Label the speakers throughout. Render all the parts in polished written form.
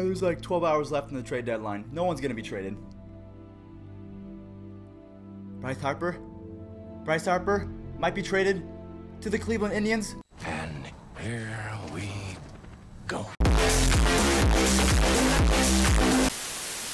Speaker 1: there's like 12 hours left in the trade deadline. No one's going to be traded. Bryce Harper? Bryce Harper might be traded to the Cleveland Indians.
Speaker 2: And here we go.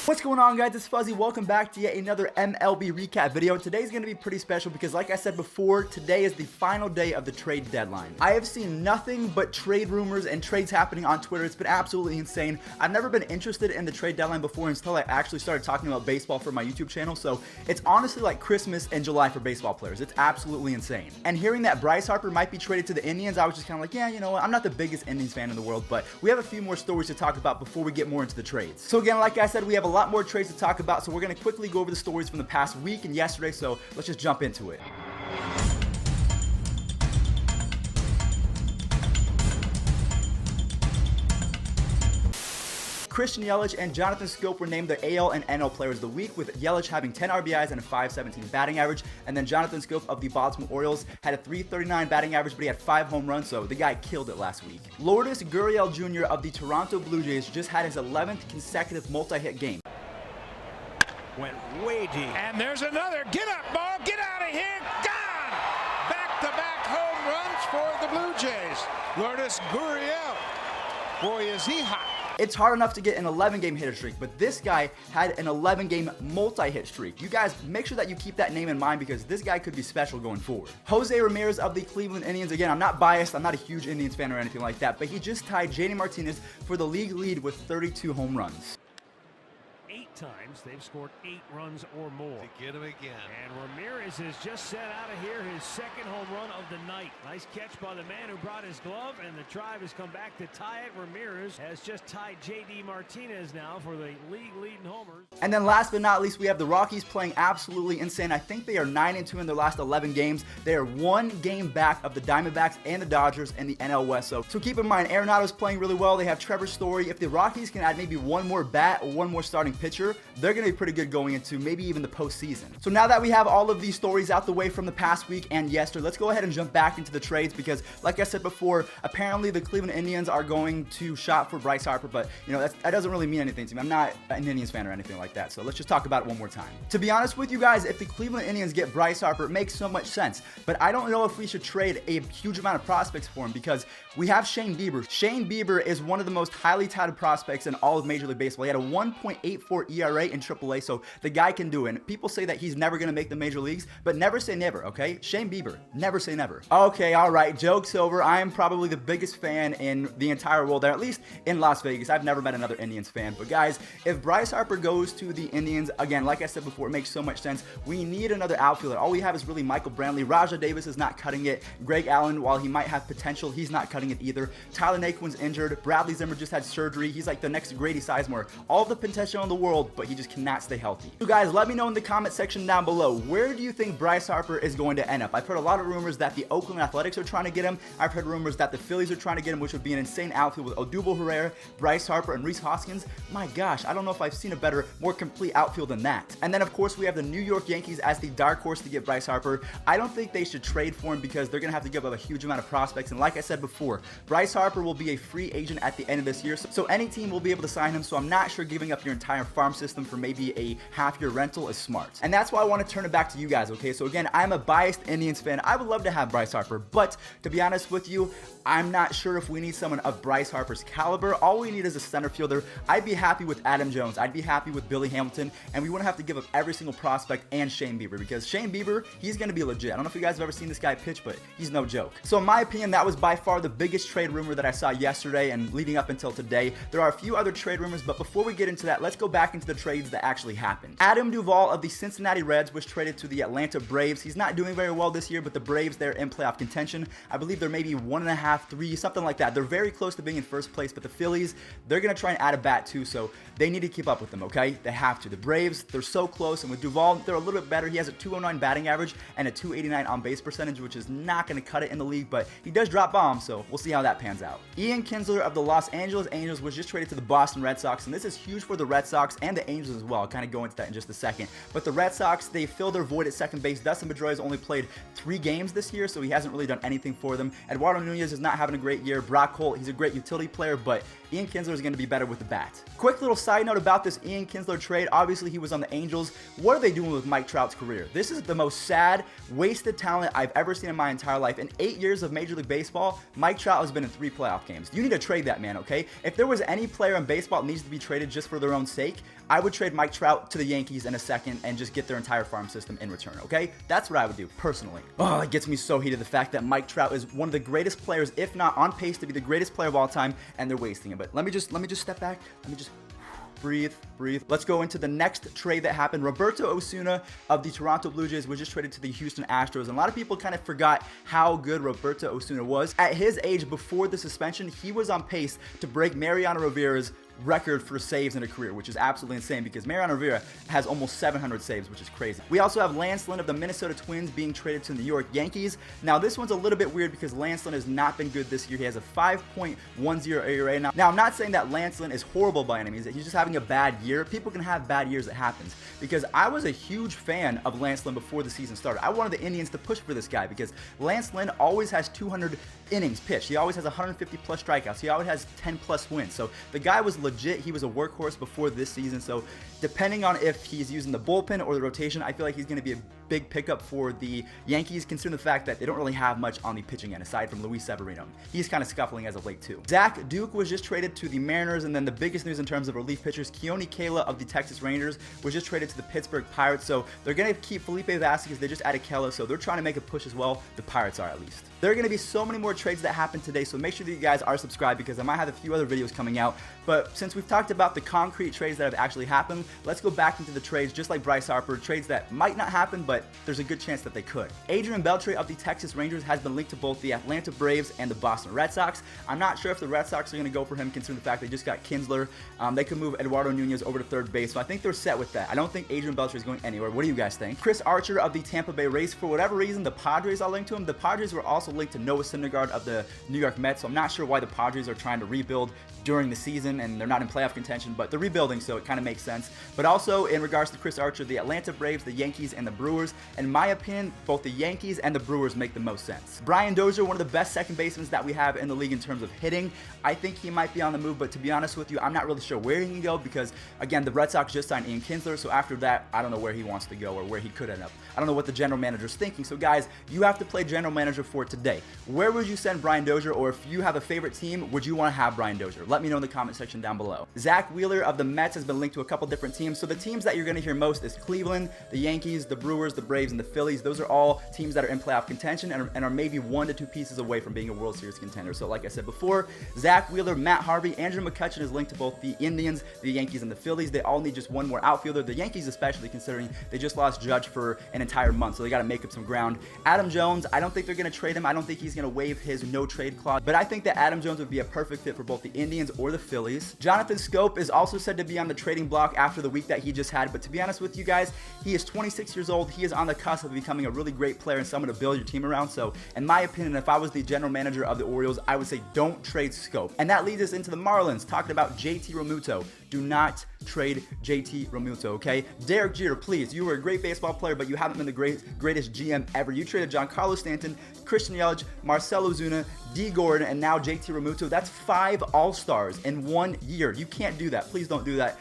Speaker 1: What's going on, guys? It's Fuzzy. Welcome back to yet another MLB recap video. Today's going to be pretty special because, like I said before, today is the final day of the trade deadline. I have seen nothing but trade rumors and trades happening on Twitter. It's been absolutely insane. I've never been interested in the trade deadline before until I actually started talking about baseball for my YouTube channel. So it's honestly like Christmas in July for baseball players. It's absolutely insane. And hearing that Bryce Harper might be traded to the Indians, I was just kind of like, yeah, you know what? I'm not the biggest Indians fan in the world, but we have a few more stories to talk about before we get more into the trades. So again, like I said, we have a lot more trades to talk about, so we're going to quickly go over the stories from the past week and yesterday, so let's just jump into it. Christian Yelich and Jonathan Schoop were named the AL and NL Players of the Week, with Yelich having 10 RBIs and a .517 batting average, and then Jonathan Schoop of the Baltimore Orioles had a .339 batting average, but he had 5 home runs, so the guy killed it last week. Lourdes Gurriel Jr. of the Toronto Blue Jays just had his 11th consecutive multi-hit game.
Speaker 3: Went way deep. And there's another. Get up, ball. Get out of here. Gone. Back-to-back home runs for the Blue Jays. Lourdes Gurriel. Boy, is he hot.
Speaker 1: It's hard enough to get an 11-game hitter streak, but this guy had an 11-game multi-hit streak. You guys, make sure that you keep that name in mind because this guy could be special going forward. Jose Ramirez of the Cleveland Indians. Again, I'm not biased. I'm not a huge Indians fan or anything like that, but he just tied JD Martinez for the league lead with 32 home runs.
Speaker 4: 8 times they've scored 8 runs or more.
Speaker 5: To get him again.
Speaker 4: And Ramirez has just set out of here his second home run of the night. Nice catch by the man who brought his glove, and the Tribe has come back to tie it. Ramirez has just tied JD Martinez now for the league leading homers.
Speaker 1: And then last but not least, we have the Rockies playing absolutely insane. I think they are 9-2 in their last 11 games. They are 1 game back of the Diamondbacks and the Dodgers in the NL West. So keep in mind, Arenado's playing really well. They have Trevor Story. If the Rockies can add maybe one more bat or one more starting pitcher, they're going to be pretty good going into maybe even the postseason. So now that we have all of these stories out the way from the past week and yesterday, let's go ahead and jump back into the trades because, like I said before, apparently the Cleveland Indians are going to shop for Bryce Harper, but you know that doesn't really mean anything to me. I'm not an Indians fan or anything like that, so let's just talk about it one more time. To be honest with you guys, if the Cleveland Indians get Bryce Harper, it makes so much sense, but I don't know if we should trade a huge amount of prospects for him because we have Shane Bieber. Shane Bieber is one of the most highly touted prospects in all of Major League Baseball. He had a 1.84 ERA in AAA, so the guy can do it. And people say that he's never going to make the major leagues, but never say never, okay? Shane Bieber, never say never. Okay, all right, joke's over. I am probably the biggest fan in the entire world, or at least in Las Vegas. I've never met another Indians fan, but guys, if Bryce Harper goes to the Indians, again, like I said before, it makes so much sense. We need another outfielder. All we have is really Michael Brantley. Raja Davis is not cutting it. Greg Allen, while he might have potential, he's not cutting it either. Tyler Naquin's injured. Bradley Zimmer just had surgery. He's like the next Grady Sizemore. All of the potential in the world, but he just cannot stay healthy. So guys, let me know in the comment section down below, where do you think Bryce Harper is going to end up? I've heard a lot of rumors that the Oakland Athletics are trying to get him. I've heard rumors that the Phillies are trying to get him, which would be an insane outfield with Odubel Herrera, Bryce Harper, and Rhys Hoskins. My gosh, I don't know if I've seen a better, more complete outfield than that. And then of course we have the New York Yankees as the dark horse to get Bryce Harper. I don't think they should trade for him because they're going to have to give up a huge amount of prospects. And like I said before, Bryce Harper will be a free agent at the end of this year. So any team will be able to sign him. So I'm not sure giving up your entire farm system for maybe a half-year rental is smart. And that's why I want to turn it back to you guys, okay? So again, I'm a biased Indians fan. I would love to have Bryce Harper, but to be honest with you, I'm not sure if we need someone of Bryce Harper's caliber. All we need is a center fielder. I'd be happy with Adam Jones. I'd be happy with Billy Hamilton, and we wouldn't have to give up every single prospect and Shane Bieber because Shane Bieber, he's going to be legit. I don't know if you guys have ever seen this guy pitch, but he's no joke. So in my opinion, that was by far the biggest trade rumor that I saw yesterday and leading up until today. There are a few other trade rumors, but before we get into that, let's go back into the trades that actually happened. Adam Duvall of the Cincinnati Reds was traded to the Atlanta Braves. He's not doing very well this year, but the Braves, they're in playoff contention. I believe they're maybe 1.5, 3, something like that. They're very close to being in first place, but the Phillies, they're going to try and add a bat too, so they need to keep up with them, okay? They have to. The Braves, they're so close, and with Duvall, they're a little bit better. He has a 209 batting average and a 289 on-base percentage, which is not going to cut it in the league, but he does drop bombs, so we'll see how that pans out. Ian Kinsler of the Los Angeles Angels was just traded to the Boston Red Sox, and this is huge for the Red Sox and and the Angels as well. I'll kind of go into that in just a second. But the Red Sox, they fill their void at second base. Dustin Pedroia has only played 3 games this year, so he hasn't really done anything for them. Eduardo Nunez is not having a great year. Brock Holt, he's a great utility player, but Ian Kinsler is going to be better with the bat. Quick little side note about this Ian Kinsler trade. Obviously, he was on the Angels. What are they doing with Mike Trout's career? This is the most sad, wasted talent I've ever seen in my entire life. In 8 years of Major League Baseball, Mike Trout has been in 3 playoff games. You need to trade that man, okay? If there was any player in baseball that needs to be traded just for their own sake, I would trade Mike Trout to the Yankees in a second and just get their entire farm system in return, okay? That's what I would do, personally. Oh, it gets me so heated, the fact that Mike Trout is one of the greatest players, if not on pace to be the greatest player of all time, and they're wasting it. But let me just step back. Let me just breathe. Let's go into the next trade that happened. Roberto Osuna of the Toronto Blue Jays was just traded to the Houston Astros. And a lot of people kind of forgot how good Roberto Osuna was. At his age, before the suspension, he was on pace to break Mariano Rivera's record for saves in a career, which is absolutely insane because Mariano Rivera has almost 700 saves, which is crazy. We also have Lance Lynn of the Minnesota Twins being traded to the New York Yankees. Now, this one's a little bit weird because Lance Lynn has not been good this year. He has a 5.10 ERA. Now, I'm not saying that Lance Lynn is horrible by any means. He's just having a bad year. People can have bad years. It happens. Because I was a huge fan of Lance Lynn before the season started. I wanted the Indians to push for this guy because Lance Lynn always has 200 innings pitched. He always has 150 plus strikeouts. He always has 10 plus wins. So the guy was legit. He was a workhorse before this season. So depending on if he's using the bullpen or the rotation, I feel like he's going to be a big pickup for the Yankees, considering the fact that they don't really have much on the pitching end aside from Luis Severino. He's kind of scuffling as of late too. Zach Duke was just traded to the Mariners, and then the biggest news in terms of relief pitchers, Keone Kela of the Texas Rangers was just traded to the Pittsburgh Pirates. So they're going to keep Felipe Vasquez. They just added Kela, so they're trying to make a push as well. The Pirates are, at least. There are going to be so many more trades that happen today, so make sure that you guys are subscribed because I might have a few other videos coming out. But since we've talked about the concrete trades that have actually happened, let's go back into the trades just like Bryce Harper, trades that might not happen, but there's a good chance that they could. Adrian Beltre of the Texas Rangers has been linked to both the Atlanta Braves and the Boston Red Sox. I'm not sure if the Red Sox are going to go for him considering the fact they just got Kinsler. They could move Eduardo Nunez over to third base, so I think they're set with that. I don't think Adrian Beltre is going anywhere. What do you guys think? Chris Archer of the Tampa Bay Rays, for whatever reason, the Padres are linked to him. The Padres were also linked to Noah Syndergaard of the New York Mets, so I'm not sure why the Padres are trying to rebuild during the season, and they're not in playoff contention, but they're rebuilding, so it kind of makes sense. But also, in regards to Chris Archer, the Atlanta Braves, the Yankees, and the Brewers, in my opinion, both the Yankees and the Brewers make the most sense. Brian Dozier, one of the best second basemen that we have in the league in terms of hitting. I think he might be on the move, but to be honest with you, I'm not really sure where he can go because, again, the Red Sox just signed Ian Kinsler, so after that, I don't know where he wants to go or where he could end up. I don't know what the general manager's thinking, so guys, you have to play general manager for today. Where would you send Brian Dozier, or if you have a favorite team, would you want to have Brian Dozier? Let me know in the comment section down below. Zach Wheeler of the Mets has been linked to a couple different teams, so the teams that you're going to hear most is Cleveland, the Yankees, the Brewers, the Braves, and the Phillies. Those are all teams that are in playoff contention and are maybe 1 to 2 pieces away from being a World Series contender. So like I said before, Zach Wheeler, Matt Harvey, Andrew McCutchen is linked to both the Indians, the Yankees, and the Phillies. They all need just one more outfielder. The Yankees especially, considering they just lost Judge for an entire month, so they got to make up some ground. Adam Jones, I don't think they're going to trade him. I don't think he's going to waive his no trade clause, but I think that Adam Jones would be a perfect fit for both the Indians or the Phillies. Jonathan Scope is also said to be on the trading block after the week that he just had, but to be honest with you guys, he is 26 years old. He is on the cusp of becoming a really great player and someone to build your team around. So in my opinion, if I was the general manager of the Orioles, I would say don't trade Scope. And that leads us into the Marlins, talking about JT Realmuto. Do not trade JT Realmuto, okay? Derek Jeter, please. You were a great baseball player, but you haven't been the greatest GM ever. You traded Giancarlo Stanton, Christian Yelich, Marcell Ozuna, D. Gordon, and now JT Realmuto. That's 5 All-Stars in 1 year. You can't do that. Please don't do that.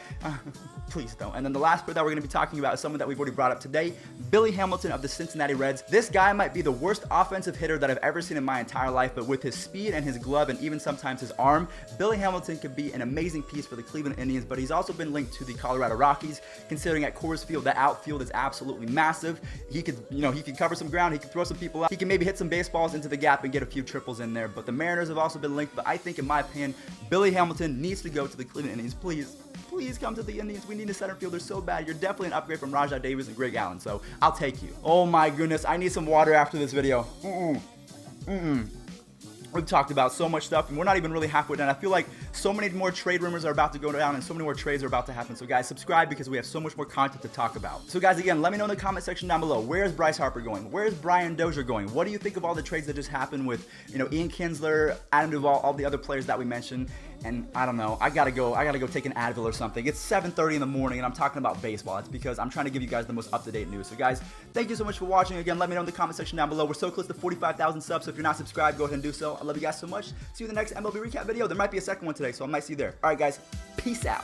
Speaker 1: Please don't. And then the last player that we're going to be talking about is someone that we've already brought up today, Billy Hamilton of the Cincinnati Reds. This guy might be the worst offensive hitter that I've ever seen in my entire life, but with his speed and his glove and even sometimes his arm, Billy Hamilton could be an amazing piece for the Cleveland Indians, but he's also been linked to the Colorado Rockies, considering at Coors Field, that outfield is absolutely massive. He could, he could cover some ground, he could throw some people out, he can maybe hit some baseballs into the gap and get a few triples in there, but the Mariners have also been linked, but I think, in my opinion, Billy Hamilton needs to go to the Cleveland Indians. Please come to the Indians. We need a center fielder so bad. You're definitely an upgrade from Rajai Davis and Greg Allen, so I'll take you. Oh my goodness, I need some water after this video. We've talked about so much stuff, and we're not even really halfway done. I feel like so many more trade rumors are about to go down, and so many more trades are about to happen. So guys, subscribe because we have so much more content to talk about. So guys, again, let me know in the comment section down below. Where's Bryce Harper going? Where's Brian Dozier going? What do you think of all the trades that just happened with, Ian Kinsler, Adam Duvall, all the other players that we mentioned? and I don't know, I gotta go take an Advil or something. It's 7:30 in the morning and I'm talking about baseball. It's because I'm trying to give you guys the most up-to-date news. So guys, thank you so much for watching. Again, let me know in the comment section down below. We're so close to 45,000 subs, so if you're not subscribed, go ahead and do so. I love you guys so much. See you in the next MLB recap video. There might be a second one today, so I might see you there. All right, guys, peace out.